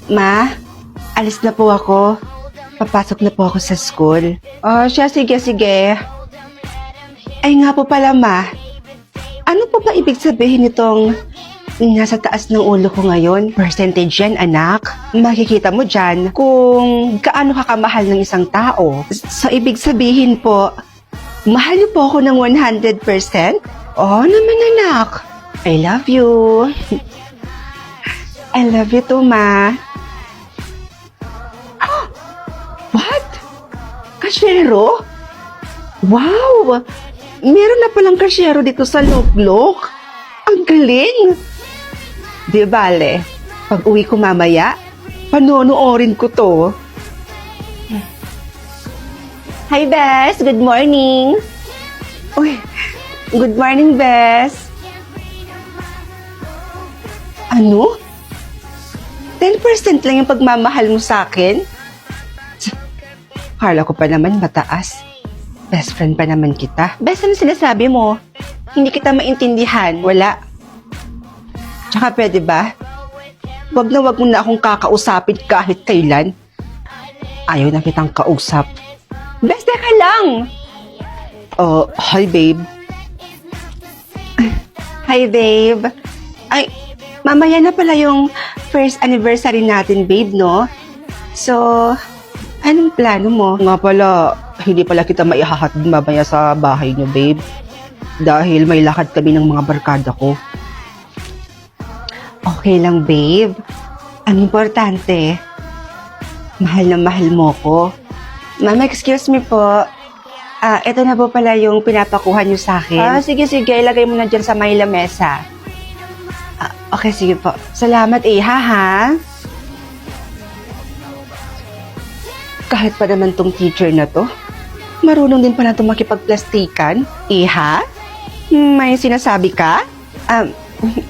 Ma, alis na po ako. Papasok na po ako sa school. Oh, siya, sige. Ay nga po pala, Ma. Ano po ba ibig sabihin nitong nasa taas ng ulo ko ngayon? Percentage yan, anak. Makikita mo dyan kung gaano ka kamahal ng isang tao. So, ibig sabihin po, mahal niyo po ako ng 100%? Oh, naman, anak. I love you. I love you too, Ma. What? Kasyero? Wow! Meron na palang kasyero dito sa Loklok. Ang galing! Di bale, pag uwi ko mamaya, panonoorin ko to. Hi, Bes! Good morning! Uy, good morning, Bes! Ano? 10% lang yung pagmamahal mo sa akin? Kala ko pa naman mataas. Best friend pa naman kita. Best, ano sinasabi mo? Hindi kita maintindihan. Wala. Tsaka pwede ba? Wag na wag mo na akong kakausapin kahit kailan. Ayaw na kitang kausap. Best, teka lang! Oh, hi babe. Hi babe. Ay, mamaya na pala yung first anniversary natin, babe, no? So, anong plano mo? Nga pala, hindi pala kita maihahatid mamaya sa bahay niyo, babe. Dahil may lakad kami ng mga barkada ko. Okay lang, babe. Ang importante, mahal na mahal mo ko. Mama, excuse me po. Ito na po pala yung pinapakuha niyo sa akin. Sige. Ilagay mo na dyan sa may lamesa. Okay, sige po. Salamat, Iha, ha? Kahit pa naman tong teacher na to, marunong din pala itong makipagplastikan. Iha? May sinasabi ka?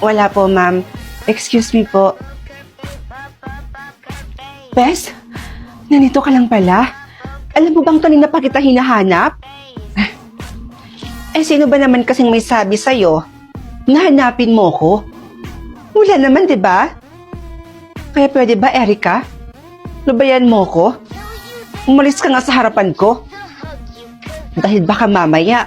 Wala po, ma'am. Excuse me po. Bes, nandito ka lang pala. Alam mo bang kanina pa kita hinahanap? Sino ba naman kasing may sabi sa'yo na hanapin mo ko? Wala naman, di ba? Kaya pwede ba, Erica? Lubayan mo ko? Umalis ka nga sa harapan ko. Dahil baka mamaya,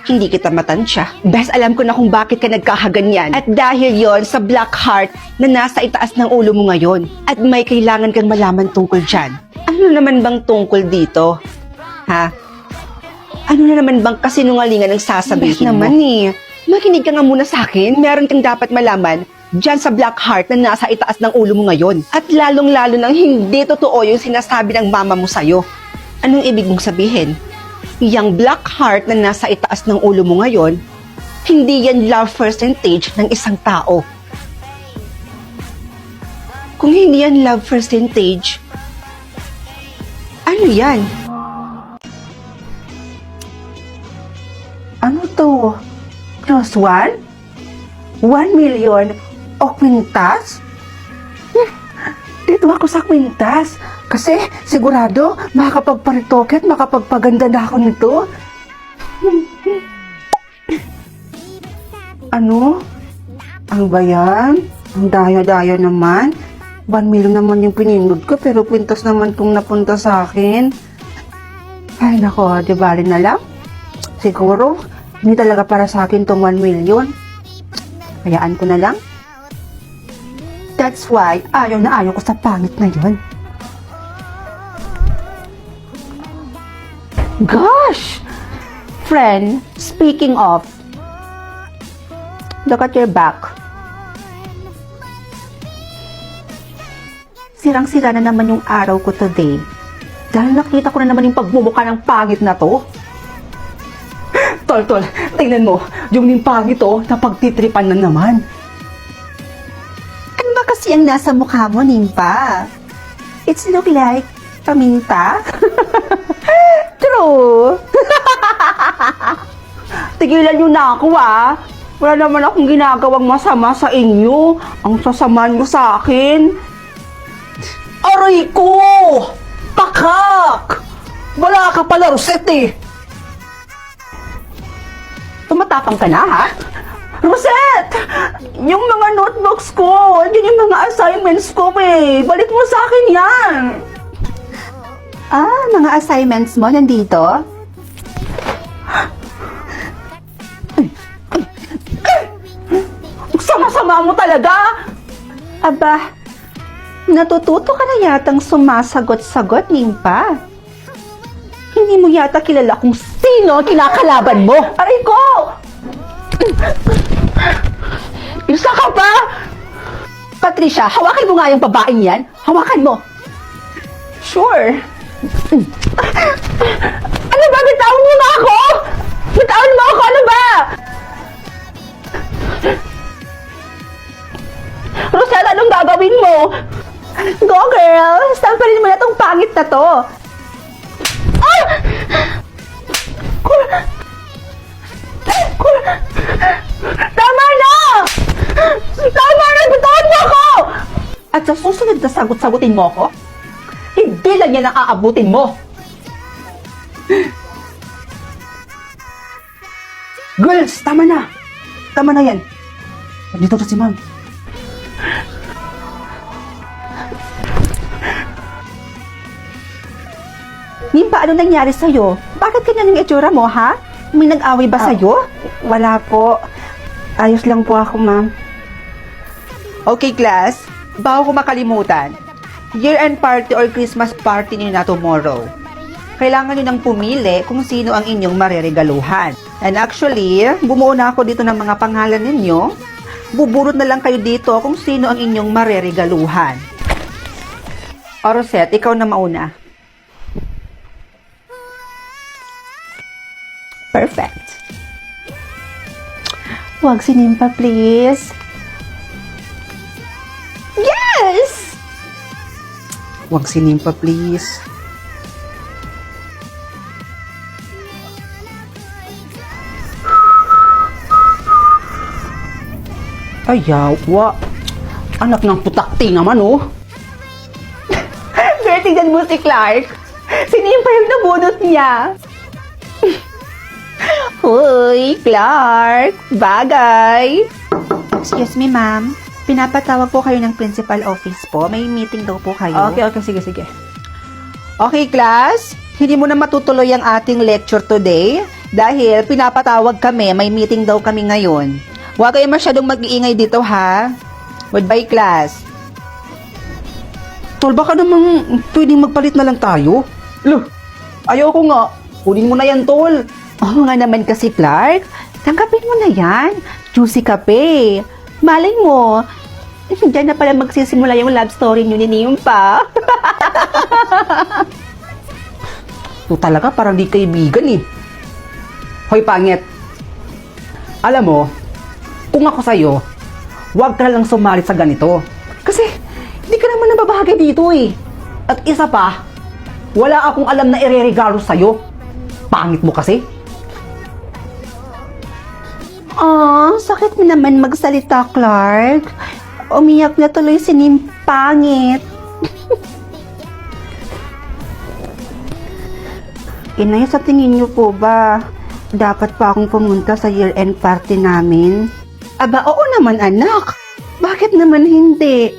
hindi kita matansya. Bes, alam ko na kung bakit ka nagkakaganyan. At dahil yon sa black heart na nasa itaas ng ulo mo ngayon. At may kailangan kang malaman tungkol dyan. Ano naman bang tungkol dito? Ha? Ano na naman bang kasinungalingan ang sasabihin mo? Naman eh. Makinig ka nga muna sa akin. Meron kang dapat malaman dyan sa black heart na nasa itaas ng ulo mo ngayon. At lalong-lalo nang hindi totoo yung sinasabi ng mama mo sa'yo. Anong ibig mong sabihin? Yang black heart na nasa itaas ng ulo mo ngayon, hindi yan love percentage ng isang tao. Kung hindi yan love percentage, ano yan? Ano to? Plus 1? 1 million o kwintas? Dito ako sa kwintas. Kasi sigurado makakapagparitoke at makapagpaganda na ako nito. Ano? Ano ba yan? Ang daya-daya naman. 1 million naman yung pinindod ko pero kwintas naman itong napunta sa akin. Ay nako, di bali na lang. Siguro, hindi talaga para sa akin tong 1 million. Hayaan ko na lang. That's why, ayaw na ayaw ko sa pangit na yun. Gosh! Friend, speaking of, look at your back. Sirang-sira na naman yung araw ko today. Dahil nakita ko na naman yung pagmumukha ng pangit na to. Tol, tingnan mo. Yung ning pangit to, napagtitripan na naman. Ano ba kasi ang nasa mukha mo, Nimpa? It's look like paminta. True. Tigilan nyo na ako, ah. Wala naman akong ginagawang masama sa inyo. Ang sasama nyo sa akin. Aray ko! Pakak! Wala ka pala, Rosette. Tumatapang ka na, ha? Rosette! Yung mga notebooks ko, yun yung mga assignments ko eh. Balik mo sa akin yan. Mga assignments mo nandito? Sama-sama mo talaga. Aba, natututo ka na yatang sumasagot-sagot, Nimpa. Hindi mo yata kilala kung sino ang kinakalaban mo. Aray ko! Isa ka pa? Patricia, hawakan mo nga yung babaeng yan. Hawakan mo. Sure. Ano ba? Bitawan mo na ako! Bitawan mo ako! Ano ba? Rosella, anong gagawin mo? Go, girl! Samparin mo na tong pangit na to. Ah! Tama na! Tama na! Bitawan mo ako! At sa susunod na sagot-sagutin mo ako, hindi lang yan ang aabutin mo. Girls, tama na! Tama na yan. Dito na si ma'am. Nimpa, ano nangyari sa'yo? Bakit ganyan yung itsura mo, ha? May nag-away ba sa'yo? Wala po. Ayos lang po ako, ma'am. Okay, class. Bago ko makalimutan, year-end party or Christmas party niyo na tomorrow. Kailangan niyo nang pumili kung sino ang inyong mareregaluhan. And actually, bumuo na ako dito ng mga pangalan ninyo. Buburot na lang kayo dito kung sino ang inyong mareregaluhan. O Rosette, ikaw na mauna. Perfect. Huwag si Nimpa, please. Yes! Huwag si Nimpa, please. Ay, yawa. Anak ng putakti naman, oh. Pero tingnan mo si Clark. Si Nimpa yung nabunot niya. Hoy, Clark. Bagay. Excuse me, ma'am. Pinapatawag po kayo ng principal office po. May meeting daw po kayo. Okay, sige. Okay, class. Hindi mo na matutuloy ang ating lecture today dahil pinapatawag kami. May meeting daw kami ngayon. Huwag kayo masyadong mag-iingay dito, ha? Goodbye, class. Tol, baka namang pwedeng magpalit na lang tayo. Loh, ayoko nga. Kunin mo na yan, Tol. Oo nga naman kasi, Clark. Tanggapin mo na yan. Juicy kape. Malay mo, diyan na pala magsisimula yung love story niyo ni Nimpa. Ito talaga parang di kaibigan eh. Hoy, pangit. Alam mo, kung ako sa'yo, huwag ka lang sumali sa ganito. Kasi, hindi ka naman nababahagi dito eh. At isa pa, wala akong alam na ireregalo sa'yo. Pangit mo kasi. Sakit mo naman magsalita, Clark. Umiyak na tuloy si Nimpangit. Inay, sa tingin niyo po ba, dapat pa akong pumunta sa year-end party namin? Aba, oo naman, anak. Bakit naman hindi?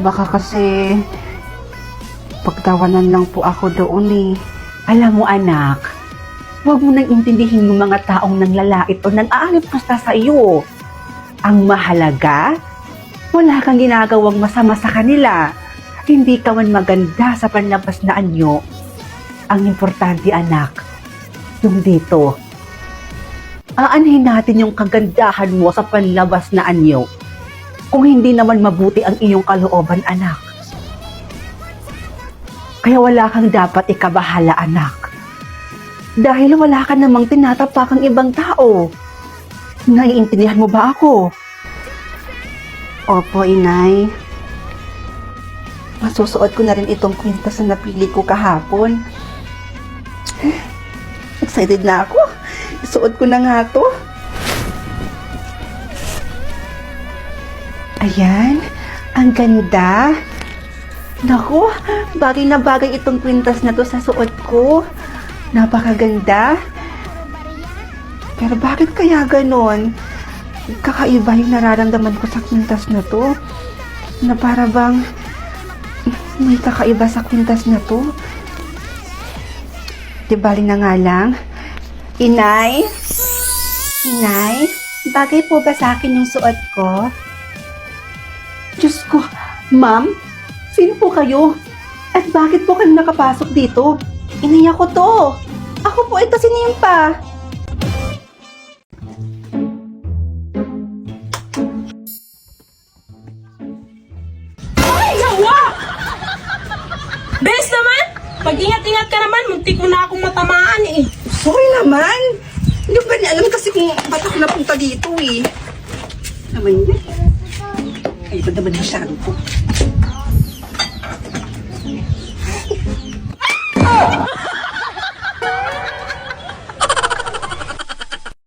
Baka kasi pagtawanan lang po ako doon eh. Alam mo, anak, huwag mo nang intindihin yung mga taong nanglalait o nang-aalip basta sa iyo. Ang mahalaga, wala kang ginagawang masama sa kanila. Hindi ka man maganda sa panlabas na anyo. Ang importante, anak, yung dito. Aanhin natin yung kagandahan mo sa panlabas na anyo. Kung hindi naman mabuti ang iyong kalooban, anak. Kaya wala kang dapat ikabahala, anak. Dahil wala ka namang tinatapakang ibang tao. Naiintindihan mo ba ako? Opo, Inay. Masusuot ko na rin itong kwintas na napili ko kahapon. Excited na ako. Isuot ko na nga to. Ayan. Ang ganda. Naku, bagay na bagay itong kwintas na to sa suot ko. Napakaganda. Pero bakit kaya ganon? Kakaiba yung nararamdaman ko sa kwintas na to. Na para bang may kakaiba sa kwintas na to. Di bali na nga lang. Inay? Inay? Bagay po ba sa akin yung suot ko? Diyos ko, ma'am? Sino po kayo? At bakit po kayo nakapasok dito? Inay ako to. Ako po ito si Nimpa. Ay, yawa! Bes naman! Mag-ingat-ingat ka naman, muntik mo na akong matamaan eh. Sorry naman. Hindi ko ba niya alam kasi kung ba't ako napunta dito eh. Naman yun. Ay, ba naman masyado po.